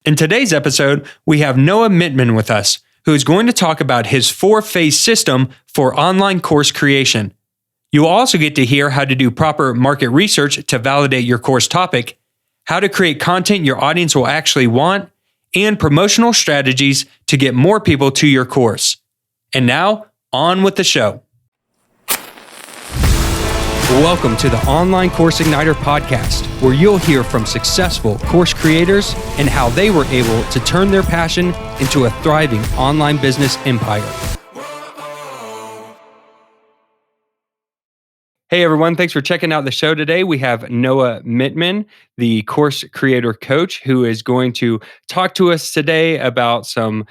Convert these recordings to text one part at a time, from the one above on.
In today's episode, we have Noah Mittman with us, who is going to talk about his 4-phase system for online course creation. You will also get to hear how to do proper market research to validate your course topic, how to create content your audience will actually want, and promotional strategies to get more people to your course. And now, on with the show. Welcome to the Online Course Igniter podcast, where you'll hear from successful course creators and how they were able to turn their passion into a thriving online business empire. Hey everyone, thanks for checking out the show today. We have Noah Mittman, the course creator coach, who is going to talk to us today about some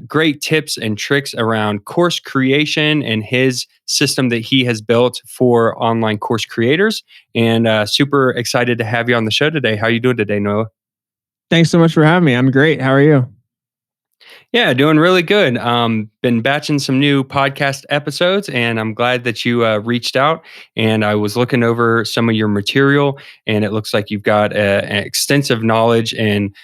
great tips and tricks around course creation and his system that he has built for online course creators. And super excited to have you on the show today. How are you doing today, Noah? Thanks so much for having me. I'm great. How are you? Yeah, doing really good. Been batching some new podcast episodes, and I'm glad that you reached out. And I was looking over some of your material, and it looks like you've got an extensive knowledge in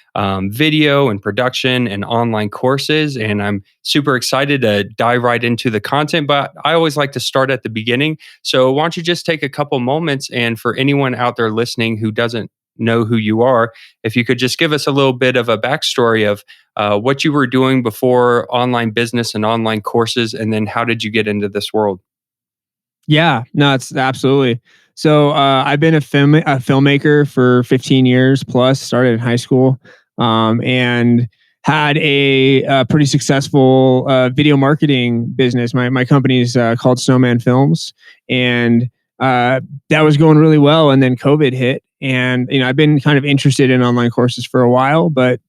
video and production and online courses. And I'm super excited to dive right into the content, but I always like to start at the beginning. So why don't you just take a couple moments, and for anyone out there listening who doesn't know who you are, if you could just give us a little bit of a backstory of what you were doing before online business and online courses, and then how did you get into this world? Yeah, no, it's absolutely. So I've been a filmmaker for 15 years plus, started in high school, and had a pretty successful video marketing business. My company is called Snowman Films, and that was going really well. And then COVID hit, and I've been kind of interested in online courses for a while, but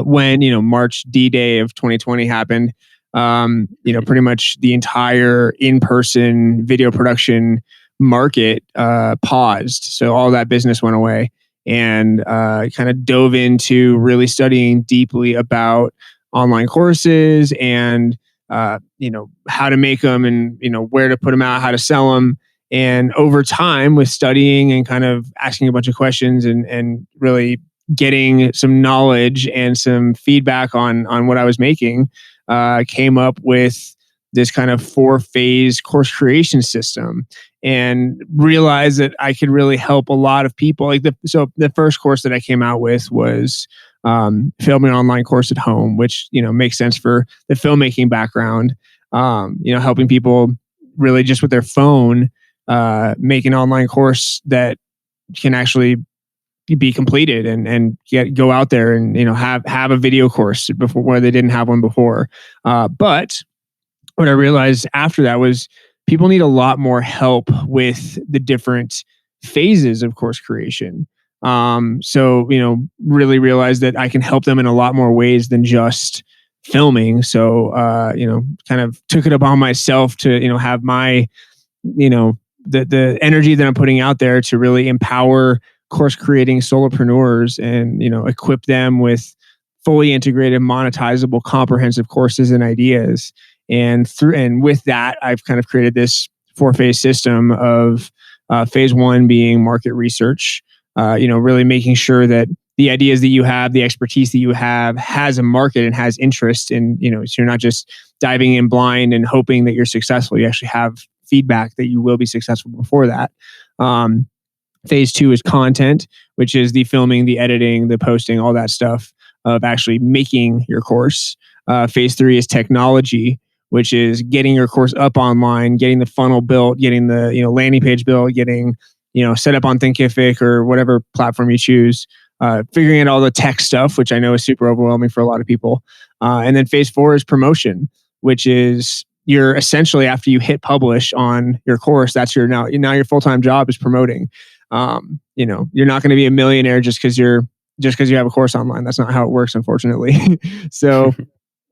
when March D-Day of 2020 happened, pretty much the entire in-person video production market paused. So all that business went away, and kind of dove into really studying deeply about online courses and how to make them, and where to put them out, how to sell them. And over time, with studying and kind of asking a bunch of questions and really getting some knowledge and some feedback on what I was making, came up with this kind of 4-phase course creation system, and realized that I could really help a lot of people. So the first course that I came out with was filming an online course at home, which makes sense for the filmmaking background. Helping people really just with their phone make an online course that can actually be completed and go out there and have a video course before, where they didn't have one before. But what I realized after that was people need a lot more help with the different phases of course creation. So really realized that I can help them in a lot more ways than just filming. So kind of took it upon myself to have my the energy that I'm putting out there to really empower course creating solopreneurs and equip them with fully integrated, monetizable, comprehensive courses and ideas. And with that, I've kind of created this 4-phase system of phase 1 being market research. Really making sure that the ideas that you have, the expertise that you have, has a market and has interest. And so you're not just diving in blind and hoping that you're successful. You actually have feedback that you will be successful before that. Phase 2 is content, which is the filming, the editing, the posting, all that stuff of actually making your course. Phase 3 is technology, which is getting your course up online, getting the funnel built, getting the landing page built, getting set up on Thinkific or whatever platform you choose. Figuring out all the tech stuff, which I know is super overwhelming for a lot of people. And then phase 4 is promotion, which is you're essentially, after you hit publish on your course, that's your your full-time job is promoting. You're not going to be a millionaire just because you have a course online. That's not how it works, unfortunately. So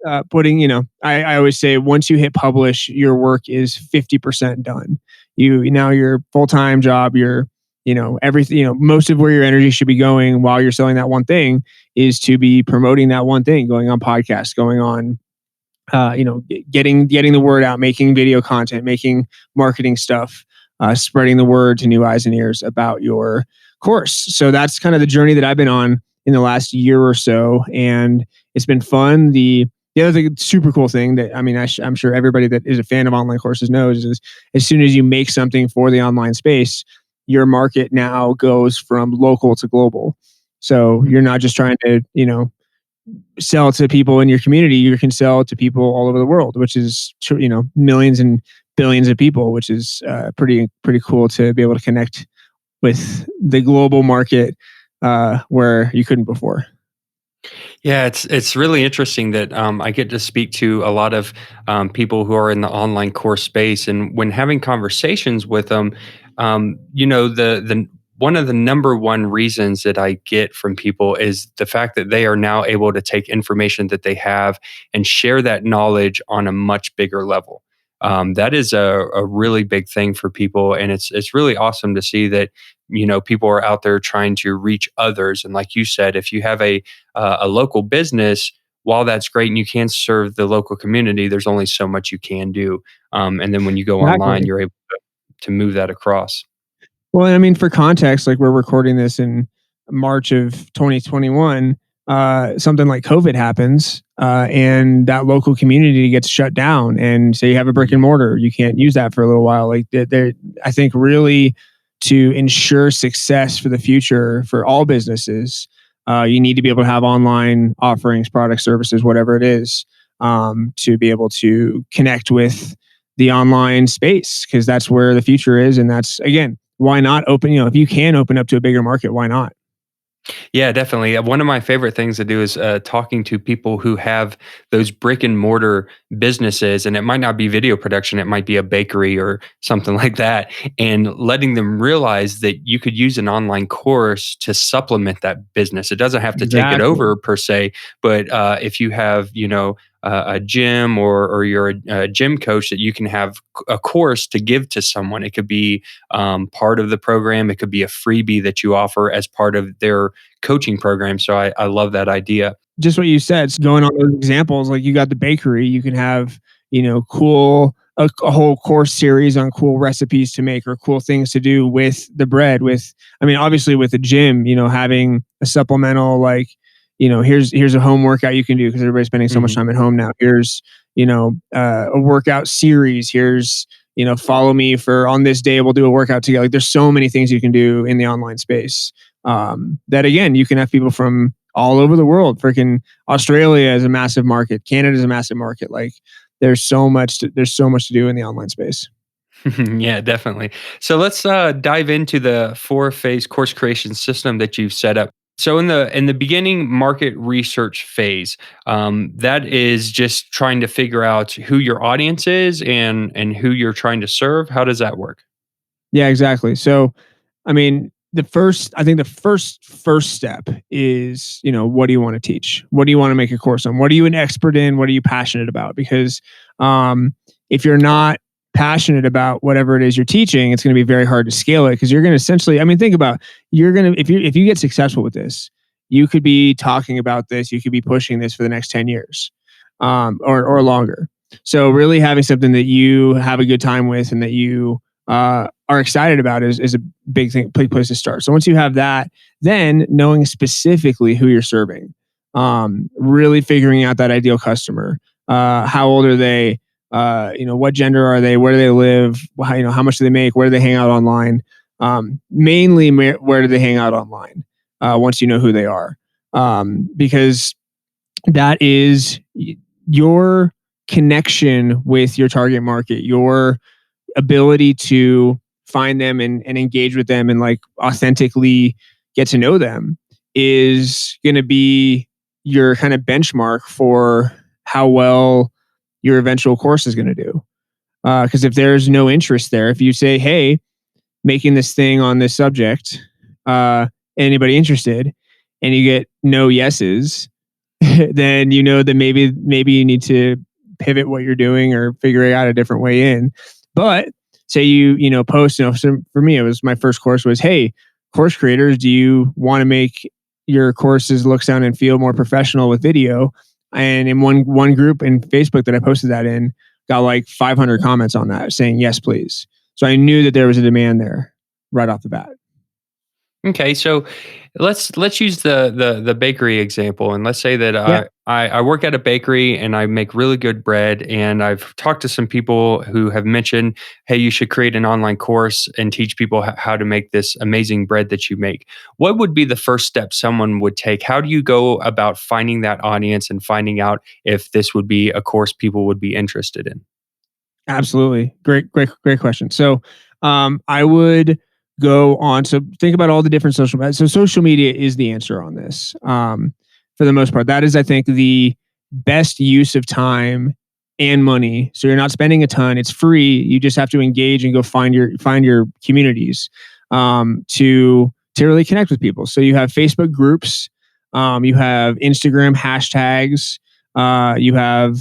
I always say, once you hit publish, your work is 50% done. Your full-time job, everything, most of where your energy should be going while you're selling that one thing is to be promoting that one thing, going on podcasts, going on, getting the word out, making video content, making marketing stuff, spreading the word to new eyes and ears about your course. So that's kind of the journey that I've been on. in the last year or so, and it's been fun. The other thing, super cool thing that, I mean, I'm sure everybody that is a fan of online courses knows, is as soon as you make something for the online space, your market now goes from local to global. So you're not just trying to, sell to people in your community. You can sell to people all over the world, which is, millions and billions of people, which is pretty cool to be able to connect with the global market where you couldn't before. Yeah, it's really interesting that I get to speak to a lot of people who are in the online course space, and when having conversations with them, the one of the number one reasons that I get from people is the fact that they are now able to take information that they have and share that knowledge on a much bigger level. That is a really big thing for people, and it's really awesome to see that people are out there trying to reach others. And like you said, if you have a local business, while that's great and you can serve the local community, there's only so much you can do. And then when you go online, Exactly. you're able to move that across. Well, I mean, for context, like we're recording this in March of 2021. Something like COVID happens, and that local community gets shut down. And say you have a brick and mortar, you can't use that for a little while. Like I think really to ensure success for the future for all businesses, you need to be able to have online offerings, products, services, whatever it is, to be able to connect with the online space, because that's where the future is. And that's, again, why not open, if you can open up to a bigger market, why not? Yeah, definitely. One of my favorite things to do is talking to people who have those brick and mortar businesses, and it might not be video production, it might be a bakery or something like that, and letting them realize that you could use an online course to supplement that business. It doesn't have to take it Exactly. over per se, but if you have, a gym, or you're a gym coach, that you can have a course to give to someone. It could be part of the program. It could be a freebie that you offer as part of their coaching program. So I love that idea. Just what you said, so going on those examples, like you got the bakery, you can have, a whole course series on cool recipes to make or cool things to do with the bread. With, I mean, obviously with the gym, having a supplemental, like, here's a home workout you can do because everybody's spending so much Mhm. time at home now. Here's, a workout series. Here's, follow me for on this day, we'll do a workout together. Like there's so many things you can do in the online space, that again, you can have people from all over the world. Freaking Australia is a massive market. Canada is a massive market. Like there's so much to do in the online space. Yeah, definitely. So let's dive into the four-phase course creation system that you've set up. So in the beginning market research phase, that is just trying to figure out who your audience is and who you're trying to serve. How does that work? Yeah, exactly. So, I mean, I think the first step is, what do you want to teach? What do you want to make a course on? What are you an expert in? What are you passionate about? Because if you're not passionate about whatever it is you're teaching, it's going to be very hard to scale it, because you're going to essentially, I mean, think about, you're going to, if you get successful with this, you could be talking about this, you could be pushing this for the next 10 years, or longer. So really having something that you have a good time with and that you are excited about is a big place to start. So once you have that, then knowing specifically who you're serving, really figuring out that ideal customer. How old are they? What gender are they? Where do they live? How much do they make? Where do they hang out online? Mainly, where do they hang out online? Once you know who they are, because that is your connection with your target market, your ability to find them and engage with them and like authentically get to know them is going to be your kind of benchmark for how well your eventual course is going to do. Because if there's no interest there, if you say, hey, making this thing on this subject, anybody interested, and you get no yeses, then you know that maybe you need to pivot what you're doing or figure out a different way in. But say you post, so for me, it was my first course was, hey, course creators, do you want to make your courses look, sound, and feel more professional with video? And in one group in Facebook that I posted that in, got like 500 comments on that saying yes, please. So I knew that there was a demand there right off the bat. Okay, so Let's use the bakery example, and let's say that Yeah, I work at a bakery and I make really good bread, and I've talked to some people who have mentioned, hey, you should create an online course and teach people how to make this amazing bread that you make. What would be the first step someone would take? How do you go about finding that audience and finding out if this would be a course people would be interested in? absolutely. Great question. So, I would go on. So think about all the different so social media is the answer on this. For the most part, that is, I think, the best use of time and money. So you're not spending a ton. It's free. You just have to engage and go find your communities, to really connect with people. So you have Facebook groups, you have Instagram hashtags, you have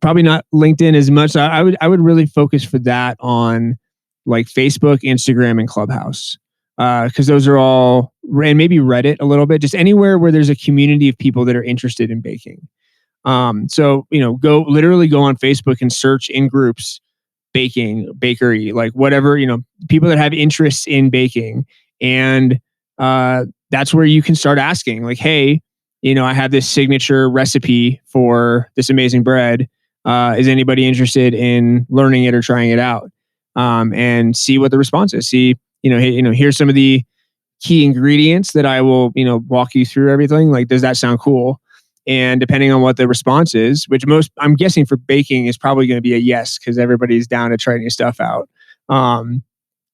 probably not LinkedIn as much. I would really focus for that on like Facebook, Instagram, and Clubhouse, because those are all, and maybe Reddit a little bit, just anywhere where there's a community of people that are interested in baking. So go on Facebook and search in groups baking, bakery, like whatever, people that have interests in baking. And that's where you can start asking, like, hey, I have this signature recipe for this amazing bread. Is anybody interested in learning it or trying it out? And see what the response is. See, hey, here's some of the key ingredients that I will, walk you through everything. Like, does that sound cool? And depending on what the response is, which most I'm guessing for baking is probably going to be a yes because everybody's down to try new stuff out. Um,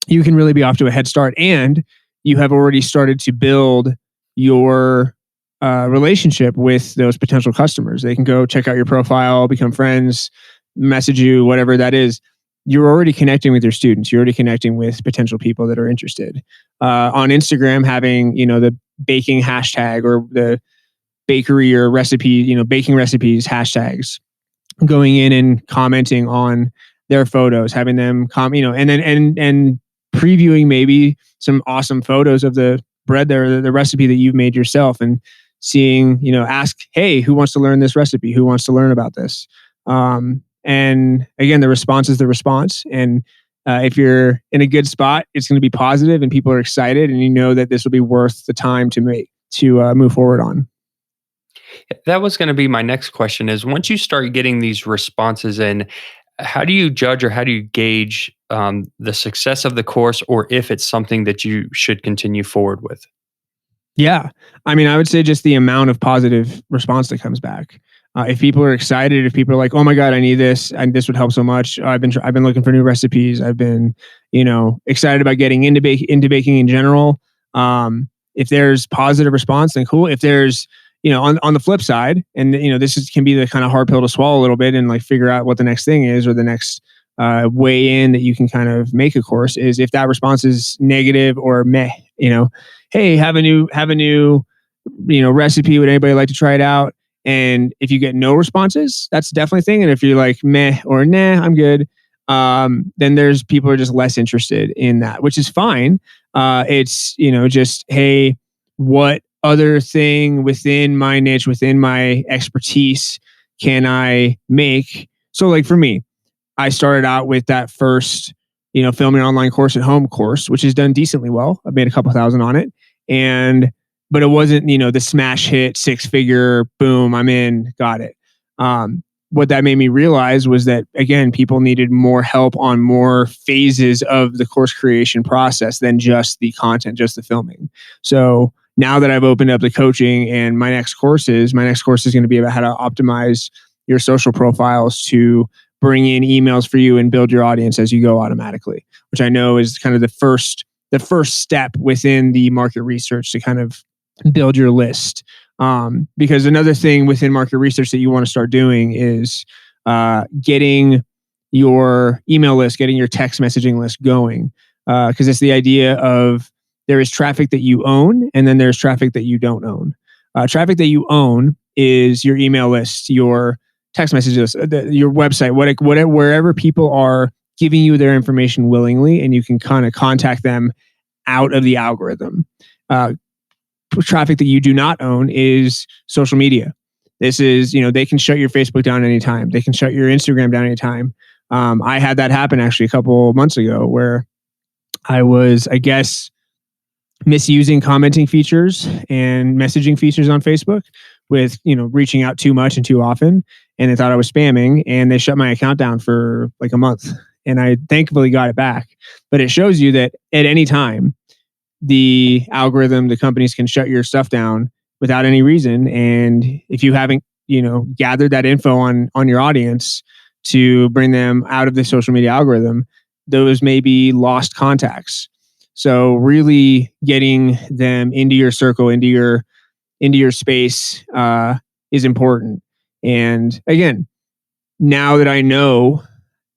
you can really be off to a head start, and you have already started to build your relationship with those potential customers. They can go check out your profile, become friends, message you, whatever that is. You're already connecting with your students. You're already connecting with potential people that are interested. On Instagram, having the baking hashtag or the bakery or recipe, baking recipes hashtags, going in and commenting on their photos, having them and then and previewing maybe some awesome photos of the bread there, the recipe that you've made yourself, and seeing, ask, hey, who wants to learn this recipe? Who wants to learn about this? And again, the response is the response. And if you're in a good spot, it's going to be positive and people are excited, and you know that this will be worth the time to move forward on. That was going to be my next question is once you start getting these responses in, how do you judge or how do you gauge the success of the course or if it's something that you should continue forward with? Yeah. I mean, I would say just the amount of positive response that comes back. If people are excited, if people are like, "Oh my god, I need this, and this would help so much." I've been looking for new recipes. I've been, excited about getting into baking in general. If there's positive response, then cool. If there's, on the flip side, and can be the kind of hard pill to swallow a little bit and like figure out what the next thing is or the next way in that you can kind of make a course is if that response is negative or meh, hey, have a new recipe, would anybody like to try it out? And if you get no responses, that's definitely a thing. And if you're like meh or nah, I'm good, then there's people are just less interested in that, which is fine. It's just, hey, what other thing within my niche, within my expertise, can I make? So like for me, I started out with that first, filming online course at home course, which has done decently well. I've made a couple thousand on it. But it wasn't, the smash hit, six figure, boom, I'm in, got it. What that made me realize was that, again, people needed more help on more phases of the course creation process than just the content, just the filming. So now that I've opened up the coaching and my next course is going to be about how to optimize your social profiles to bring in emails for you and build your audience as you go automatically, which I know is kind of the first step within the market research to kind of build your list. Because another thing within market research that you want to start doing is getting your email list, getting your text messaging list going. Because it's the idea of there is traffic that you own and then there's traffic that you don't own. Traffic that you own is your email list, your text messages, your website, whatever, wherever people are giving you their information willingly, and you can kind of contact them out of the algorithm. Traffic that you do not own is social media. This is, they can shut your Facebook down anytime. They can shut your Instagram down anytime. I had that happen actually a couple months ago where I was, I guess, misusing commenting features and messaging features on Facebook with, reaching out too much and too often. And they thought I was spamming, and they shut my account down for like a month. And I thankfully got it back. But it shows you that at any time, the algorithm, the companies can shut your stuff down without any reason. And if you haven't, gathered that info on your audience to bring them out of the social media algorithm, those may be lost contacts. So really getting them into your circle, into your space, is important. And again, now that I know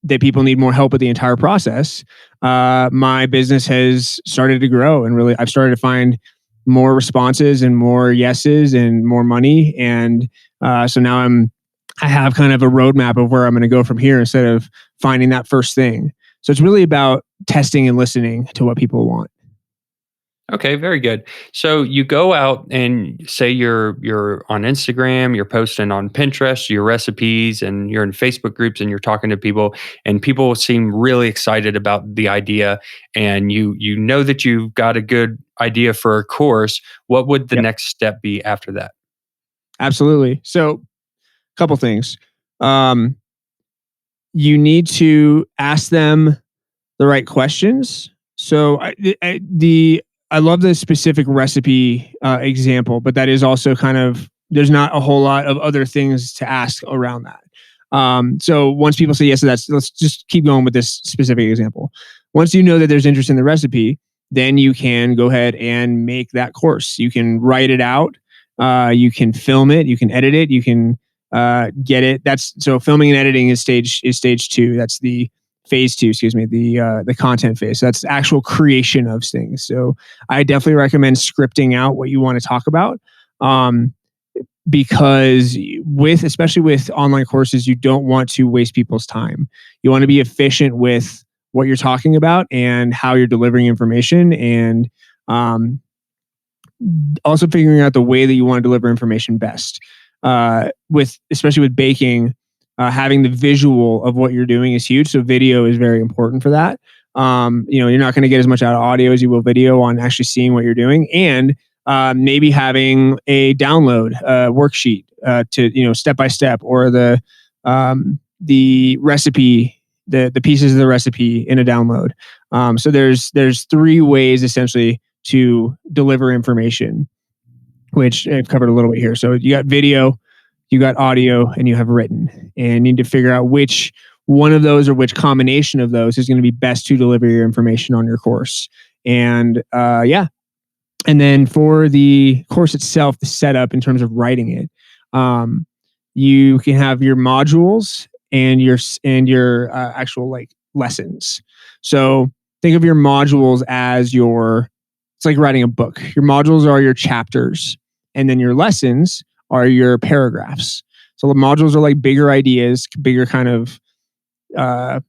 that people need more help with the entire process, my business has started to grow, and really I've started to find more responses and more yeses and more money. And so now I have kind of a roadmap of where I'm going to go from here instead of finding that first thing. So it's really about testing and listening to what people want. Okay, very good. So you go out and say you're on Instagram, you're posting on Pinterest, your recipes, and you're in Facebook groups and you're talking to people, and people seem really excited about the idea, and you know that you've got a good idea for a course. What would the Yep, next step be after that? absolutely. So a couple things. Um, you need to ask them the right questions. So I love the specific recipe example, but that is also kind of, there's not a whole lot of other things to ask around that. So once people say yes to that, let's just keep going with this specific example. Once you know that there's interest in the recipe, then you can go ahead and make that course. You can write it out. You can film it. You can edit it. You can get it. That's so filming and editing is stage two. That's the phase two, excuse me, the content phase. So that's actual creation of things. So I definitely recommend scripting out what you want to talk about. Because especially with online courses, you don't want to waste people's time. You want to be efficient with what you're talking about and how you're delivering information, and um, also figuring out the way that you want to deliver information best. With especially with baking, having the visual of what you're doing is huge. So video is very important for that. You're not going to get as much out of audio as you will video on actually seeing what you're doing, and maybe having a download worksheet to step by step, or the recipe, the pieces of the recipe in a download. So there's three ways essentially to deliver information, which I've covered a little bit here. So you got video, you got audio, and you have written. And you need to figure out which one of those or which combination of those is going to be best to deliver your information on your course. And yeah. And then for the course itself, the setup in terms of writing it, you can have your modules and your actual like lessons. So think of your modules as it's like writing a book. Your modules are your chapters, and then your lessons are your paragraphs. So the modules are like bigger ideas, bigger kind of uh,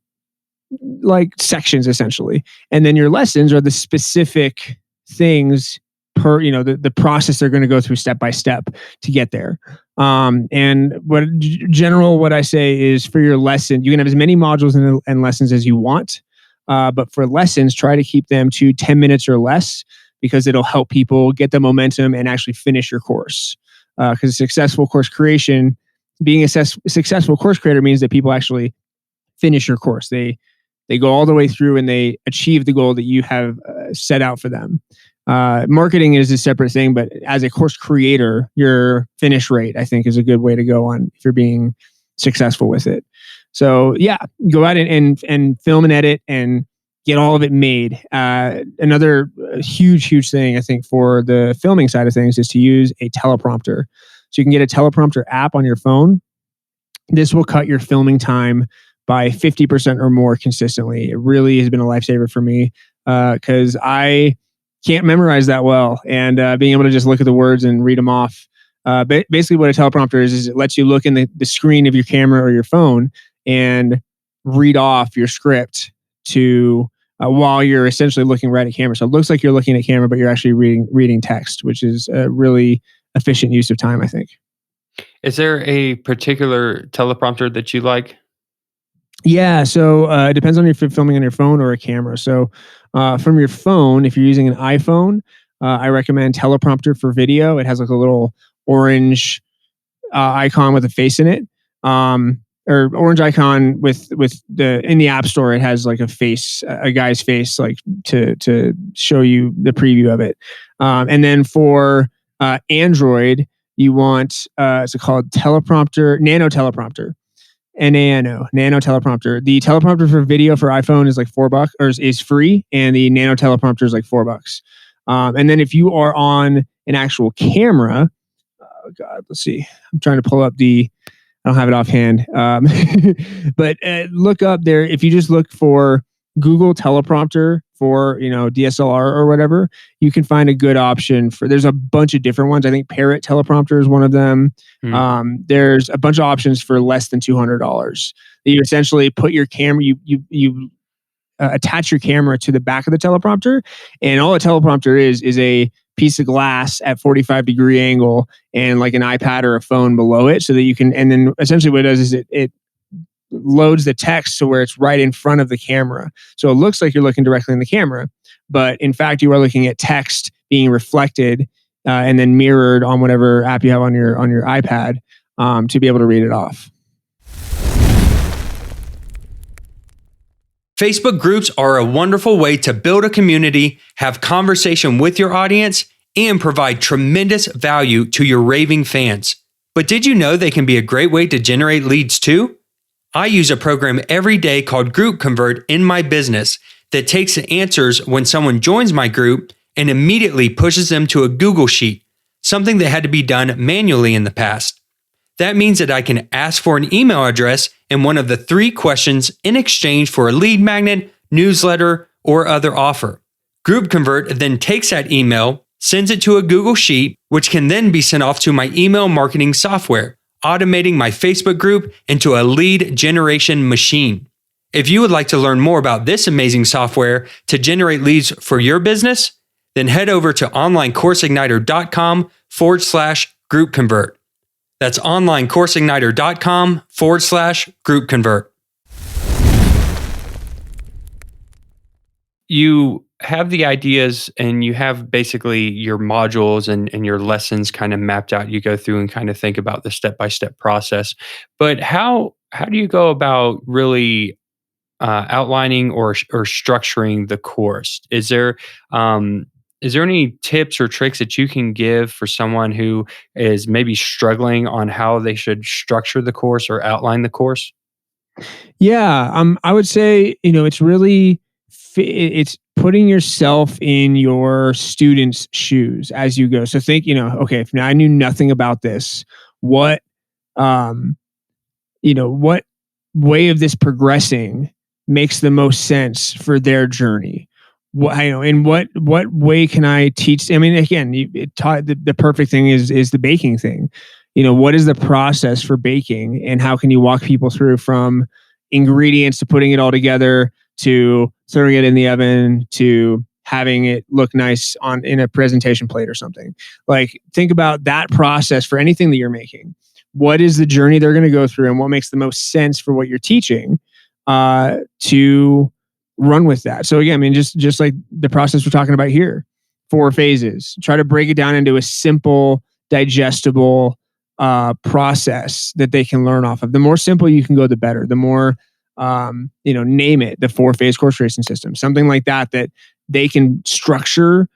like sections essentially. And then your lessons are the specific things per, the process they're going to go through step by step to get there. And what I say is, for your lesson, you can have as many modules and lessons as you want. But for lessons, try to keep them to 10 minutes or less, because it'll help people get the momentum and actually finish your course. Because successful course creation, being a successful course creator means that people actually finish your course. They go all the way through and they achieve the goal that you have set out for them. Marketing is a separate thing, but as a course creator, your finish rate, I think, is a good way to go on if you're being successful with it. So yeah, go out and film and edit and get all of it made. Another huge thing, I think, for the filming side of things is to use a teleprompter. So you can get a teleprompter app on your phone. This will cut your filming time by 50% or more consistently. It really has been a lifesaver for me, because I can't memorize that well. And being able to just look at the words and read them off. Basically what a teleprompter is it lets you look in the screen of your camera or your phone and read off your script to while you're essentially looking right at camera. So it looks like you're looking at camera, but you're actually reading text, which is a really efficient use of time, I think. Is there a particular teleprompter that you like? Yeah, so it depends on if you're filming on your phone or a camera. So from your phone, if you're using an iPhone, I recommend Teleprompter for video. It has like a little orange icon with a face in it, or orange icon with the in the App Store. It has like a face, a guy's face, like to show you the preview of it. And then for Android, you want it's called Teleprompter, Nano Teleprompter. Nano Teleprompter. The teleprompter for video for iPhone is like $4 or is free, and the Nano Teleprompter is like $4. And then if you are on an actual camera, oh God, let's see. I'm trying to pull up I don't have it offhand. But look up there. If you just look for Google Teleprompter for, DSLR or whatever, you can find a good option there's a bunch of different ones. I think Parrot Teleprompter is one of them. There's a bunch of options for less than $200. You essentially put your camera, you attach your camera to the back of the teleprompter, and all a teleprompter is a piece of glass at 45-degree angle and like an iPad or a phone below it, so that you can, and then essentially what it does is it loads the text to where it's right in front of the camera. So it looks like you're looking directly in the camera, but in fact you are looking at text being reflected and then mirrored on whatever app you have on your iPad to be able to read it off. Facebook groups are a wonderful way to build a community, have conversation with your audience, and provide tremendous value to your raving fans. But did you know they can be a great way to generate leads too? I use a program every day called Group Convert in my business that takes the answers when someone joins my group and immediately pushes them to a Google Sheet, something that had to be done manually in the past. That means that I can ask for an email address and one of the 3 questions in exchange for a lead magnet, newsletter, or other offer. Group Convert then takes that email, sends it to a Google Sheet, which can then be sent off to my email marketing software, automating my Facebook group into a lead generation machine. If you would like to learn more about this amazing software to generate leads for your business, then head over to onlinecourseigniter.com/group convert. That's onlinecourseigniter.com/group convert. You have the ideas and you have basically your modules and your lessons kind of mapped out. You go through and kind of think about the step-by-step process. But how do you go about really outlining or structuring the course? Is there any tips or tricks that you can give for someone who is maybe struggling on how they should structure the course or outline the course? Yeah, I would say, it's really it's putting yourself in your students' shoes as you go. So think, okay, if now I knew nothing about this, what what way of this progressing makes the most sense for their journey? In what way can I teach? I mean, again, the perfect thing is the baking thing. What is the process for baking, and how can you walk people through from ingredients to putting it all together to throwing it in the oven to having it look nice in a presentation plate or something. Like, think about that process for anything that you're making. What is the journey they're going to go through, and what makes the most sense for what you're teaching to run with that? So again, I mean, just like the process we're talking about here, 4 phases. Try to break it down into a simple, digestible process that they can learn off of. The more simple you can go, the better. The more name it, the 4-phase course creation system, something like that they can structure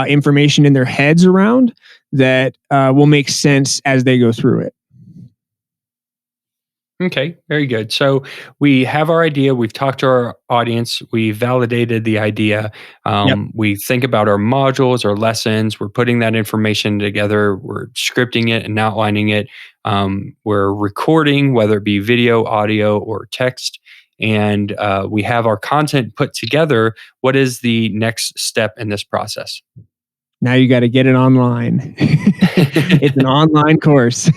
information in their heads around that will make sense as they go through it. Okay, very good. So we have our idea. We've talked to our audience. We validated the idea. Yep. We think about our modules, our lessons. We're putting that information together. We're scripting it and outlining it. We're recording, whether it be video, audio, or text. And we have our content put together. What is the next step in this process? Now you got to get it online. It's an online course.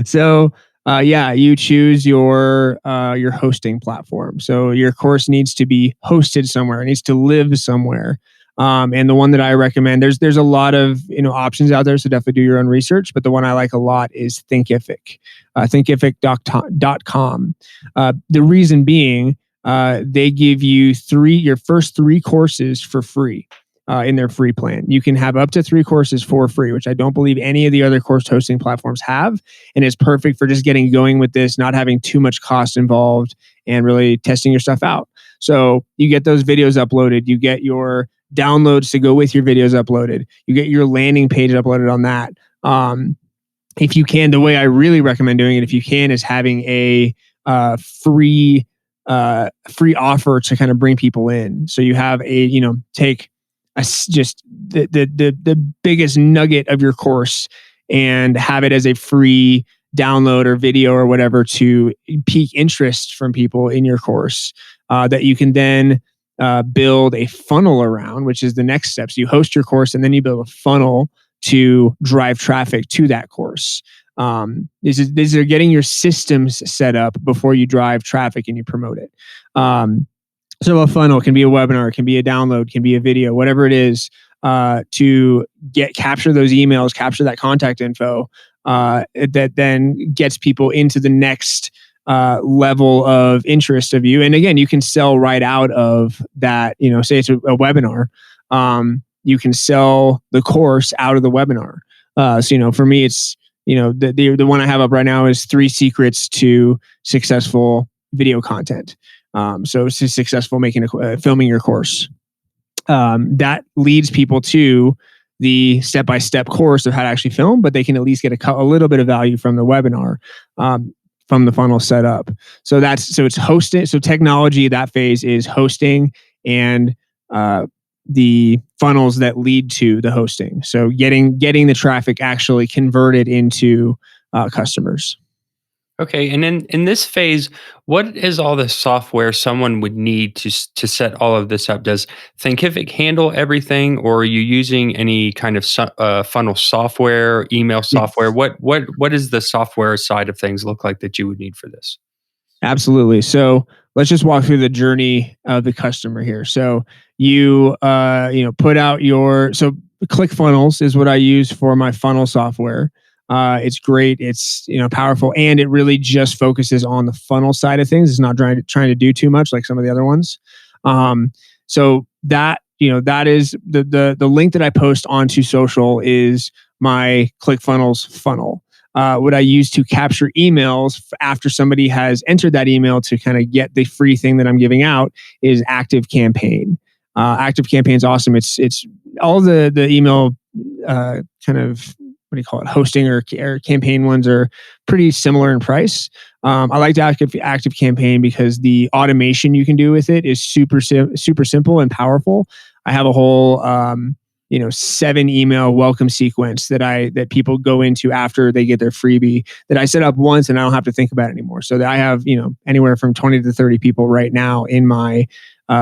So you choose your hosting platform. So your course needs to be hosted somewhere. It needs to live somewhere. And the one that I recommend, there's a lot of options out there. So definitely do your own research. But the one I like a lot is Thinkific, Thinkific.com. The reason being, they give you your first 3 courses for free. in their free plan. You can have up to 3 courses for free, which I don't believe any of the other course hosting platforms have. And it's perfect for just getting going with this, not having too much cost involved and really testing your stuff out. So you get those videos uploaded, you get your downloads to go with your videos uploaded, you get your landing page uploaded on that. If you can, the way I really recommend doing it, if you can, is having a free offer to kind of bring people in. So you have take just the biggest nugget of your course and have it as a free download or video or whatever to pique interest from people in your course, that you can then build a funnel around, which is the next steps. You host your course and then you build a funnel to drive traffic to that course. These are getting your systems set up before you drive traffic and you promote it. So a funnel can be a webinar, can be a download, can be a video, whatever it is, to capture those emails, capture that contact info, that then gets people into the next level of interest of you. And again, you can sell right out of that. Say it's a webinar. You can sell the course out of the webinar. So for me, it's the one I have up right now is 3 secrets to successful video content. So it's successful filming your course. That leads people to the step-by-step course of how to actually film, but they can at least get a little bit of value from the webinar, from the funnel setup. So it's hosting. So technology, that phase is hosting and the funnels that lead to the hosting. So getting the traffic actually converted into customers. Okay, and then in this phase, what is all the software someone would need to set all of this up? Does Thinkific handle everything, or are you using any kind of funnel software, email software? Yes. What does the software side of things look like that you would need for this? Absolutely. So let's just walk through the journey of the customer here. So you put out ClickFunnels is what I use for my funnel software. It's great. It's powerful, and it really just focuses on the funnel side of things. It's not trying to do too much like some of the other ones. So that is the link that I post onto social is my ClickFunnels funnel. What I use to capture emails after somebody has entered that email to kind of get the free thing that I'm giving out is Activecampaign. Activecampaign is awesome. It's all the email kind of, what do you call it, hosting or campaign ones are pretty similar in price. I like Activecampaign because the automation you can do with it is super simple and powerful. I have a whole 7 email welcome sequence that people go into after they get their freebie that I set up once and I don't have to think about it anymore. So that I have anywhere from 20 to 30 people right now in my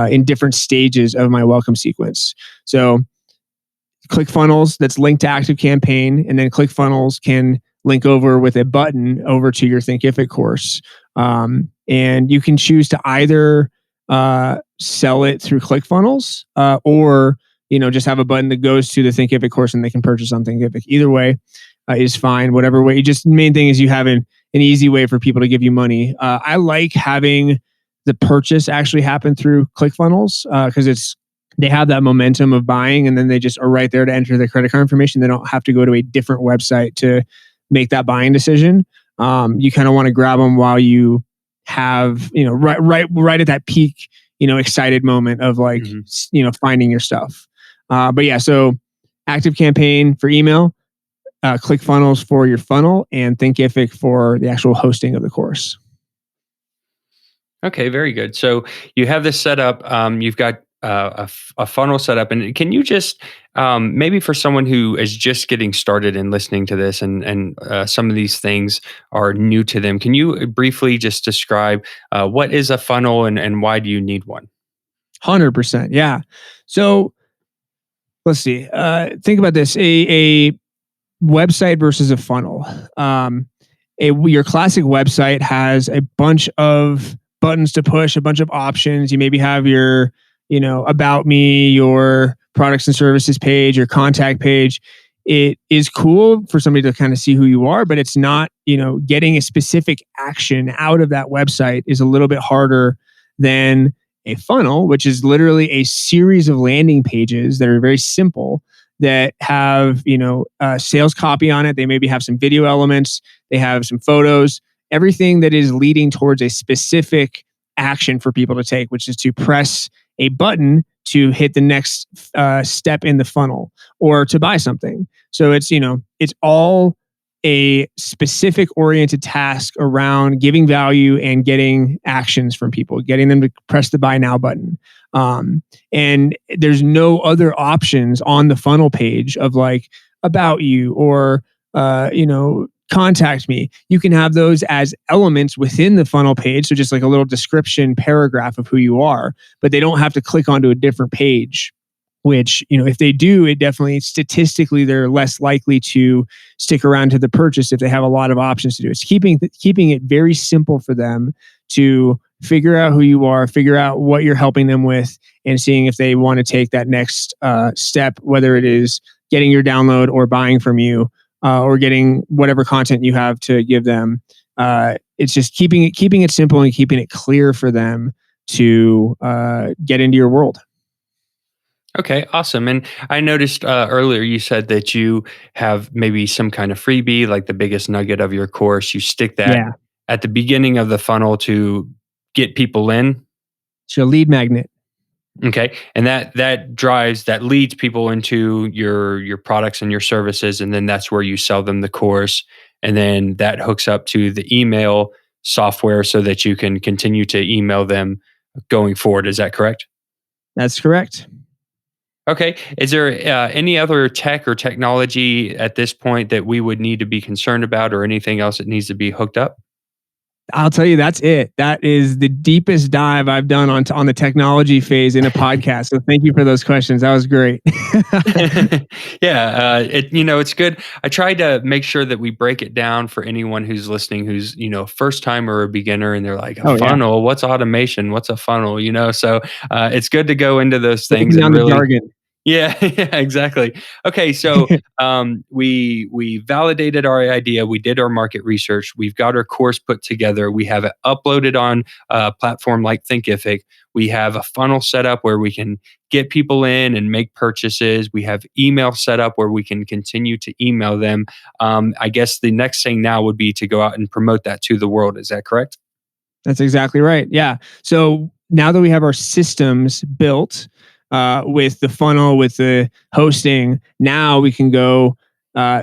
in different stages of my welcome sequence. So ClickFunnels that's linked to Activecampaign, and then ClickFunnels can link over with a button over to your Thinkific course. And you can choose to either sell it through ClickFunnels or just have a button that goes to the Thinkific course and they can purchase on Thinkific. Either way is fine. Whatever way. Just the main thing is you have an easy way for people to give you money. I like having the purchase actually happen through ClickFunnels because they have that momentum of buying, and then they just are right there to enter their credit card information. They don't have to go to a different website to make that buying decision. You kind of want to grab them while you have, right at that peak, excited moment of like, finding your stuff. But yeah, so Activecampaign for email, ClickFunnels for your funnel, and Thinkific for the actual hosting of the course. Okay, very good. So you have this set up. You've got a funnel set up, and can you just maybe for someone who is just getting started and listening to this, and some of these things are new to them, can you briefly just describe what is a funnel and why do you need one? 100%. Yeah. So let's see. Think about this: a website versus a funnel. Your classic website has a bunch of buttons to push, a bunch of options. You maybe have your, about me, your products and services page, your contact page. It is cool for somebody to kind of see who you are, but it's not, getting a specific action out of that website is a little bit harder than a funnel, which is literally a series of landing pages that are very simple, that have, sales copy on it. They maybe have some video elements, they have some photos, everything that is leading towards a specific action for people to take, which is to press a button to hit the next step in the funnel or to buy something. So it's all a specific oriented task around giving value and getting actions from people, getting them to press the buy now button. And there's no other options on the funnel page of like about you or, contact me. You can have those as elements within the funnel page. So just like a little description paragraph of who you are, but they don't have to click onto a different page, which, if they do, it definitely statistically, they're less likely to stick around to the purchase if they have a lot of options to do. It's keeping it very simple for them to figure out who you are, figure out what you're helping them with, and seeing if they want to take that next step, whether it is getting your download or buying from you, or getting whatever content you have to give them. It's just keeping it simple and keeping it clear for them to get into your world. Okay, awesome. And I noticed earlier you said that you have maybe some kind of freebie, like the biggest nugget of your course. You stick that Yeah. at the beginning of the funnel to get people in. It's your lead magnet. Okay, and that leads people into your products and your services, and then that's where you sell them the course, and then that hooks up to the email software so that you can continue to email them going forward. Is that correct? That's correct. Okay. Is there any other tech or technology at this point that we would need to be concerned about, or anything else that needs to be hooked up? I'll tell you, that's it. That is the deepest dive I've done on the technology phase in a podcast. So thank you for those questions. That was great. Yeah, it's good. I try to make sure that we break it down for anyone who's listening, who's first time or a beginner, and they're like, a Oh yeah, funnel? What's automation? What's a funnel? So it's good to go into those things breaking and down the really. jargon. Yeah, yeah, exactly. Okay, so we validated our idea. We did our market research. We've got our course put together. We have it uploaded on a platform like Thinkific. We have a funnel set up where we can get people in and make purchases. We have email set up where we can continue to email them. I guess the next thing now would be to go out and promote that to the world. Is that correct? That's exactly right. Yeah. So now that we have our systems built, with the funnel, with the hosting, now we can go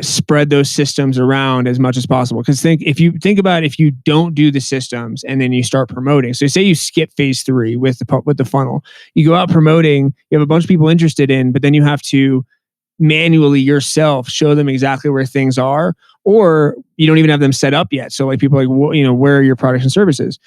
spread those systems around as much as possible. Because if you think about it, if you don't do the systems and then you start promoting, so say you skip phase 3 with the funnel, you go out promoting, you have a bunch of people interested in, but then you have to manually yourself show them exactly where things are, or you don't even have them set up yet. So like people are like, where are your products and services?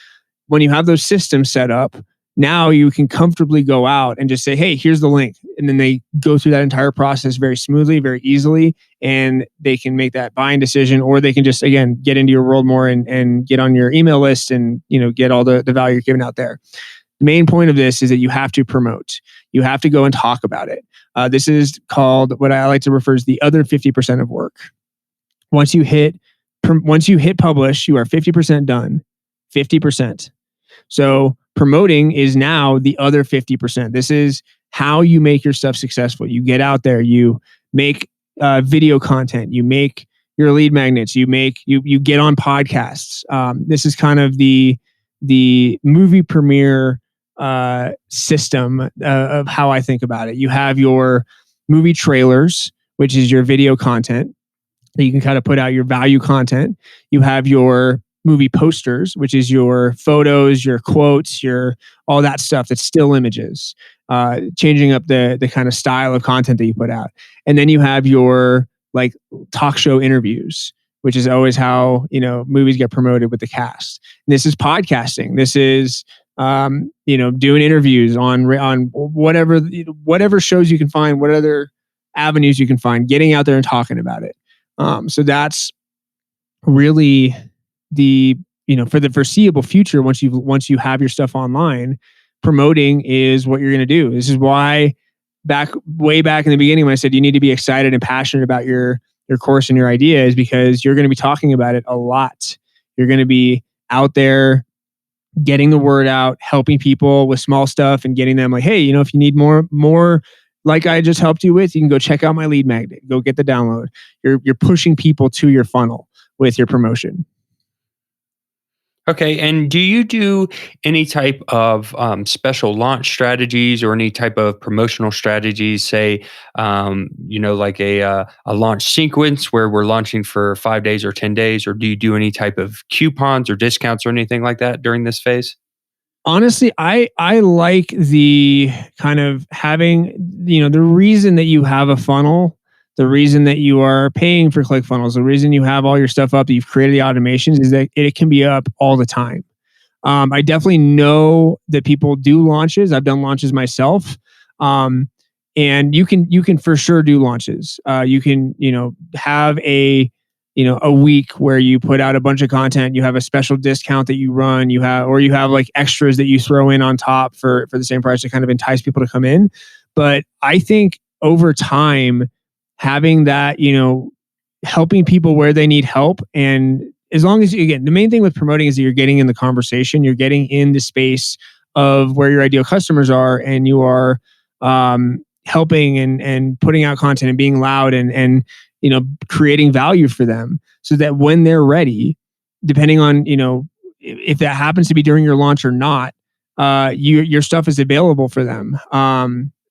When you have those systems set up, now you can comfortably go out and just say, hey, here's the link. And then they go through that entire process very smoothly, very easily, and they can make that buying decision, or they can just, again, get into your world more and get on your email list and, get all the value you're giving out there. The main point of this is that you have to promote. You have to go and talk about it. This is called what I like to refer as the other 50% of work. Once you hit publish, you are 50% done. 50%. So promoting is now the other 50%. This is how you make your stuff successful. You get out there, you make video content, you make your lead magnets, you get on podcasts. This is kind of the movie premiere system of how I think about it. You have your movie trailers, which is your video content that you can kind of put out your value content. You have your movie posters, which is your photos, your quotes, your all that stuff that's still images, changing up the kind of style of content that you put out. And then you have your like talk show interviews, which is always how movies get promoted with the cast. And this is podcasting. This is doing interviews on whatever shows you can find, what other avenues you can find, getting out there and talking about it. So that's really the for the foreseeable future. Once you have your stuff online, promoting is what you're going to do. This is why way back in the beginning when I said you need to be excited and passionate about your course and your idea, is because you're going to be talking about it a lot. You're going to be out there getting the word out, helping people with small stuff and getting them like, hey, if you need more like I just helped you with, you can go check out my lead magnet, go get the download. You're pushing people to your funnel with your promotion. Okay, and do you do any type of special launch strategies or any type of promotional strategies? Say, like a launch sequence where we're launching for 5 days or 10 days, or do you do any type of coupons or discounts or anything like that during this phase? Honestly, I like the kind of having, the reason that you have a funnel, the reason that you are paying for ClickFunnels, the reason you have all your stuff up, that you've created the automations, is that it can be up all the time. I definitely know that people do launches. I've done launches myself. Um, and you can for sure do launches. You can, have a week where you put out a bunch of content, you have a special discount that you run, you have like extras that you throw in on top for the same price to kind of entice people to come in. But I think over time, having that, helping people where they need help, and as long as again, the main thing with promoting is that you're getting in the conversation, you're getting in the space of where your ideal customers are, and you are helping and putting out content and being loud and creating value for them, so that when they're ready, depending on if that happens to be during your launch or not, your stuff is available for them.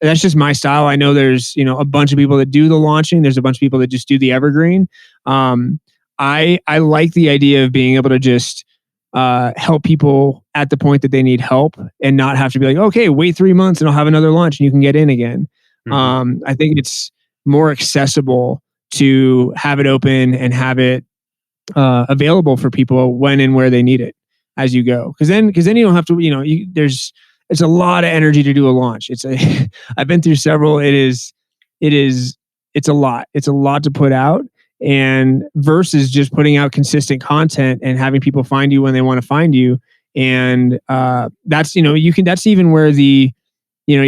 That's just my style. I know there's a bunch of people that do the launching. There's a bunch of people that just do the evergreen. Um, I like the idea of being able to just help people at the point that they need help, and not have to be like, okay, wait 3 months and I'll have another launch and you can get in again. Hmm. I think it's more accessible to have it open and have it available for people when and where they need it as you go. Because then you don't have to, there's it's a lot of energy to do a launch. I've been through several. It is it's a lot. It's a lot to put out, and versus just putting out consistent content and having people find you when they want to find you. And that's that's even where you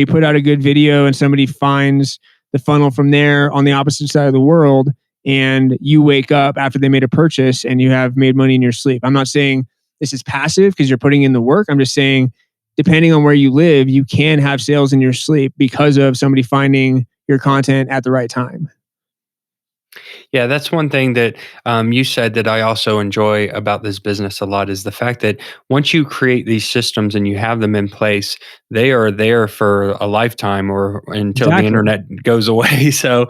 put out a good video and somebody finds the funnel from there on the opposite side of the world, and you wake up after they made a purchase and you have made money in your sleep. I'm not saying this is passive because you're putting in the work. I'm just saying, depending on where you live, you can have sales in your sleep because of somebody finding your content at the right time. Yeah, that's one thing that you said that I also enjoy about this business a lot is the fact that once you create these systems and you have them in place, they are there for a lifetime or until the Exactly. internet goes away. So,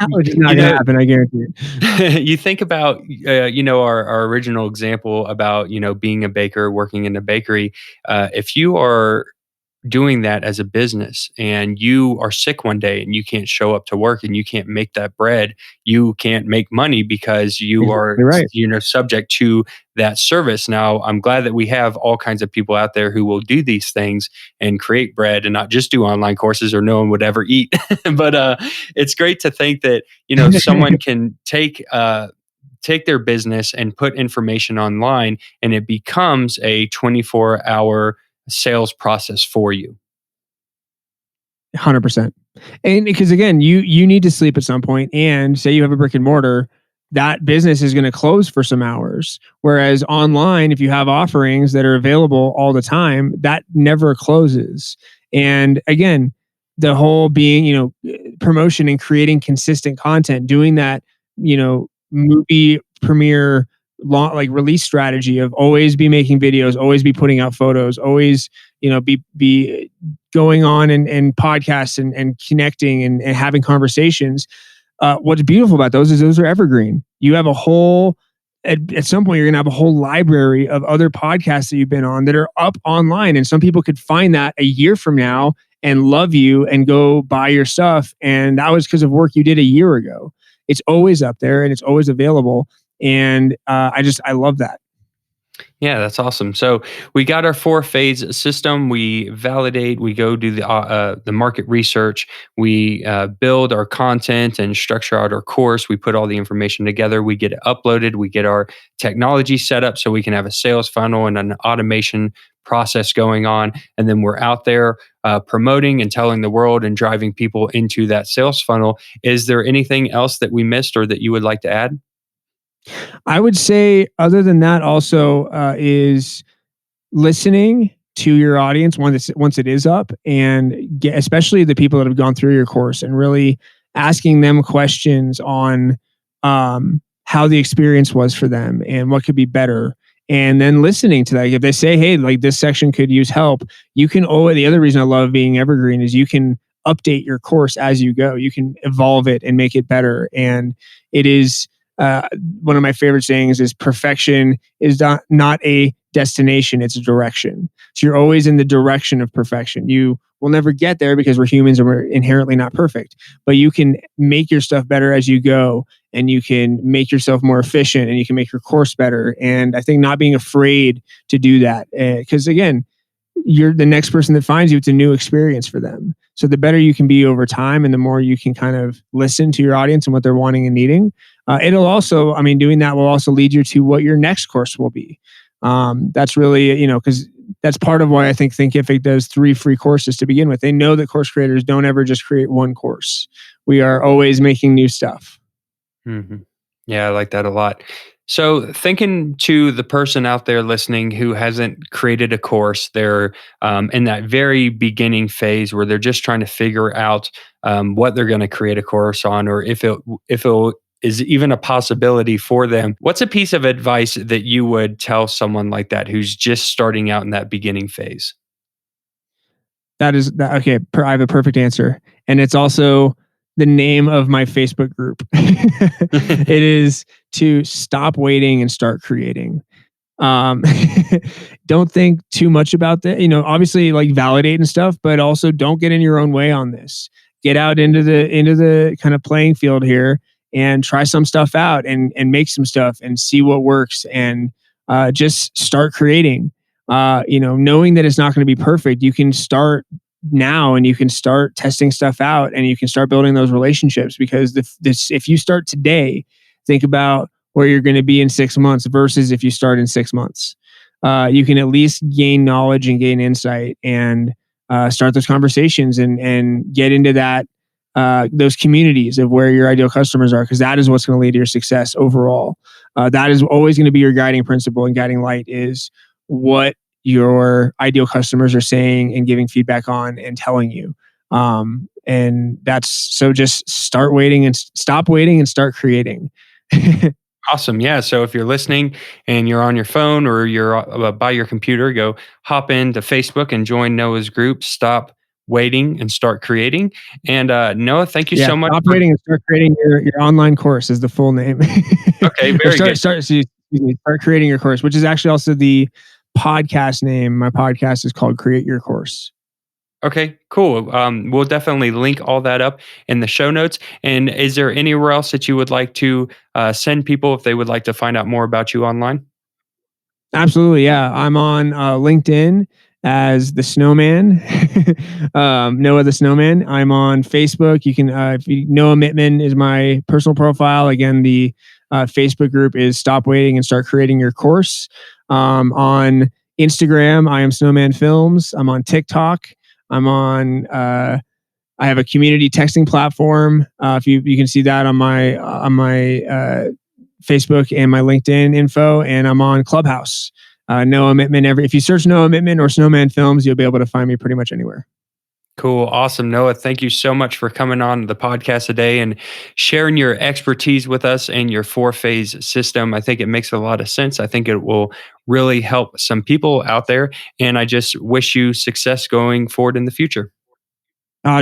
Which is not you going to know, happen, I guarantee it. you think about our original example about being a baker working in a bakery. If you are doing that as a business and you are sick one day and you can't show up to work and you can't make that bread, you can't make money because you are Exactly right. subject to that service. Now I'm glad that we have all kinds of people out there who will do these things and create bread and not just do online courses or no one would ever eat. But it's great to think that someone can take their business and put information online and it becomes a 24-hour sales process for you. 100%. And because again, you need to sleep at some point, and say you have a brick and mortar, that business is going to close for some hours. Whereas online, if you have offerings that are available all the time, that never closes. And again, the whole being, promotion and creating consistent content, doing that, movie premiere like release strategy of always be making videos, always be putting out photos, always, be going on and podcasts and connecting and having conversations. What's beautiful about those is those are evergreen. You have a whole, at some point, you're going to have a whole library of other podcasts that you've been on that are up online. And some people could find that a year from now and love you and go buy your stuff. And that was because of work you did a year ago. It's always up there and it's always available. And I love that. Yeah, that's awesome. So we got our four-phase system. We validate. We go do the market research. We build our content and structure out our course. We put all the information together. We get it uploaded. We get our technology set up so we can have a sales funnel and an automation process going on. And then we're out there promoting and telling the world and driving people into that sales funnel. Is there anything else that we missed or that you would like to add? I would say, other than that, also is listening to your audience once it is up, and especially the people that have gone through your course, and really asking them questions on how the experience was for them and what could be better. And then listening to that. If they say, hey, like this section could use help, you can always, the other reason I love being evergreen is you can update your course as you go. You can evolve it and make it better. And it is one of my favorite sayings is perfection is not a destination, it's a direction. So you're always in the direction of perfection. You will never get there because we're humans and we're inherently not perfect, but you can make your stuff better as you go, and you can make yourself more efficient, and you can make your course better. And I think not being afraid to do that, because again, you're the next person that finds you, it's a new experience for them. So the better you can be over time, and the more you can kind of listen to your audience and what they're wanting and needing, it'll also, I mean, doing that will also lead you to what your next course will be. That's really, because that's part of why I think Thinkific does 3 free courses to begin with. They know that course creators don't ever just create one course. We are always making new stuff. Mm-hmm. Yeah, I like that a lot. So, thinking to the person out there listening who hasn't created a course, they're in that very beginning phase where they're just trying to figure out what they're going to create a course on, or if it is even a possibility for them. What's a piece of advice that you would tell someone like that who's just starting out in that beginning phase? That is that. Okay, I have a perfect answer, and it's also the name of my Facebook group. It is to stop waiting and start creating. Um, don't think too much about that. Obviously, like, validate and stuff, but also don't get in your own way on this. Get out into the kind of playing field here and try some stuff out, and make some stuff and see what works, and just start creating. Knowing that it's not going to be perfect, you can start now, and you can start testing stuff out, and you can start building those relationships, because if you start today, think about where you're going to be in 6 months versus if you start in 6 months. You can at least gain knowledge and gain insight, and start those conversations, and get into those communities of where your ideal customers are, because that is what's going to lead to your success overall. That is always going to be your guiding principle and guiding light, is what your ideal customers are saying and giving feedback on and telling you. And that's, so just start waiting and stop waiting and start creating. Awesome. Yeah. So if you're listening and you're on your phone or you're by your computer, go hop into Facebook and join Noah's group. Stop waiting and start creating. And Noah, thank you Yeah, so much. stop waiting and start creating your online course is the full name. Okay, Or very good. excuse me, start creating your course, which is actually also the podcast name. My podcast is called Create Your Course. Okay, cool. We'll definitely link all that up in the show notes. And is there anywhere else that you would like to send people if they would like to find out more about you online? Absolutely, yeah. I'm on LinkedIn as the Snowman, Noah the Snowman. I'm on Facebook. You can, Noah Mittman is my personal profile. Again, the Facebook group is Stop Waiting and Start Creating Your Course. On Instagram, I am Snowman Films. I'm on TikTok. I'm on. I have a community texting platform. If you can see that on my Facebook and my LinkedIn info, and I'm on Clubhouse. Noah Mittman. If you search Noah Mittman or Snowman Films, you'll be able to find me pretty much anywhere. Cool. Awesome. Noah, thank you so much for coming on the podcast today and sharing your expertise with us and your 4-phase system. I think it makes a lot of sense. I think it will really help some people out there. And I just wish you success going forward in the future.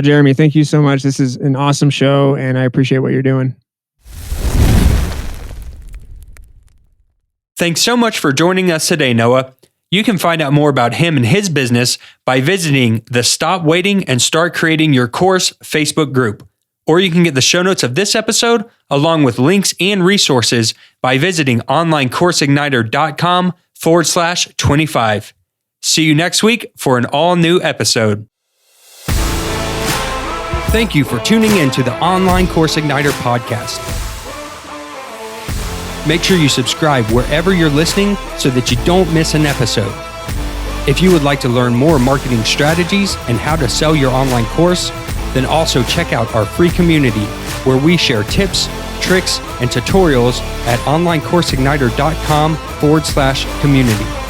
Jeremy, thank you so much. This is an awesome show, and I appreciate what you're doing. Thanks so much for joining us today, Noah. You can find out more about him and his business by visiting the Stop Waiting and Start Creating Your Course Facebook group. Or you can get the show notes of this episode along with links and resources by visiting onlinecourseigniter.com/25. See you next week for an all new episode. Thank you for tuning in to the Online Course Igniter podcast. Make sure you subscribe wherever you're listening so that you don't miss an episode. If you would like to learn more marketing strategies and how to sell your online course, then also check out our free community where we share tips, tricks, and tutorials at onlinecourseigniter.com/community.